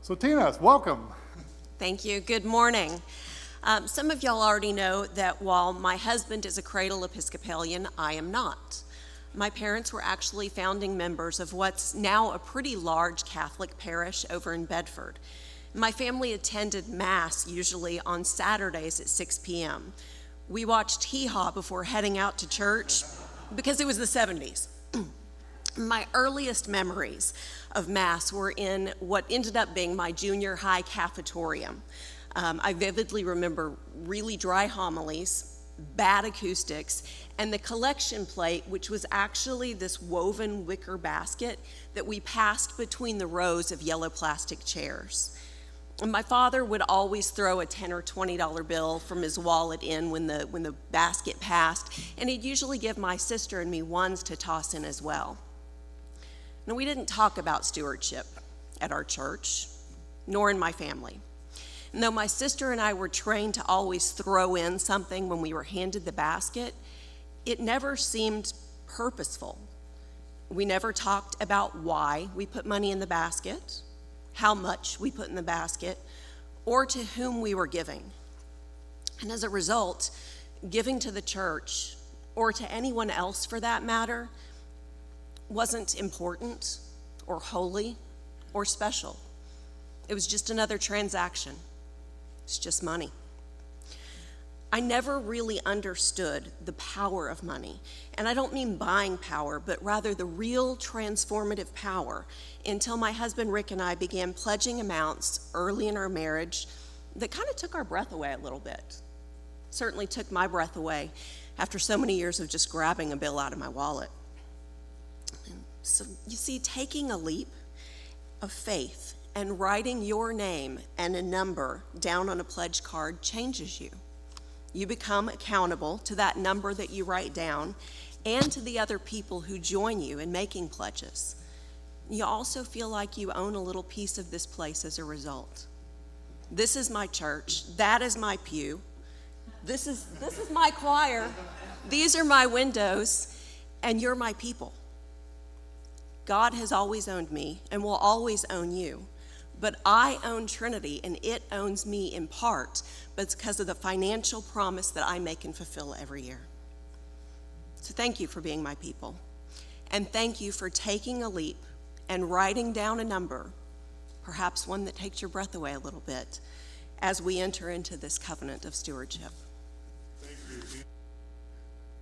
So Tina, welcome. Thank you. Good morning. Some of y'all already know that while my husband is a cradle Episcopalian, I am not. My parents were actually founding members of what's now a pretty large Catholic parish over in Bedford. My family attended Mass usually on Saturdays at 6 p.m. We watched Hee Haw before heading out to church because it was the 70s. My earliest memories of Mass were in what ended up being my junior high cafetorium. I vividly remember really dry homilies, bad acoustics, and the collection plate, which was actually this woven wicker basket that we passed between the rows of yellow plastic chairs. And my father would always throw a $10 or $20 bill from his wallet in when the basket passed, and he'd usually give my sister and me ones to toss in as well. Now, we didn't talk about stewardship at our church, nor in my family. And though my sister and I were trained to always throw in something when we were handed the basket, it never seemed purposeful. We never talked about why we put money in the basket, how much we put in the basket, or to whom we were giving. And as a result, giving to the church, or to anyone else for that matter, wasn't important or holy or special. It was just another transaction. It's just money. I never really understood the power of money. And I don't mean buying power, but rather the real transformative power until my husband Rick and I began pledging amounts early in our marriage that kind of took our breath away a little bit. Certainly took my breath away after so many years of just grabbing a bill out of my wallet. So you see, taking a leap of faith and writing your name and a number down on a pledge card changes you. You become accountable to that number that you write down and to the other people who join you in making pledges. You also feel like you own a little piece of this place as a result. This is my church. That is my pew. This is my choir. These are my windows, and you're my people. God has always owned me and will always own you. But I own Trinity, and it owns me in part, but it's because of the financial promise that I make and fulfill every year. So thank you for being my people. And thank you for taking a leap and writing down a number, perhaps one that takes your breath away a little bit, as we enter into this covenant of stewardship.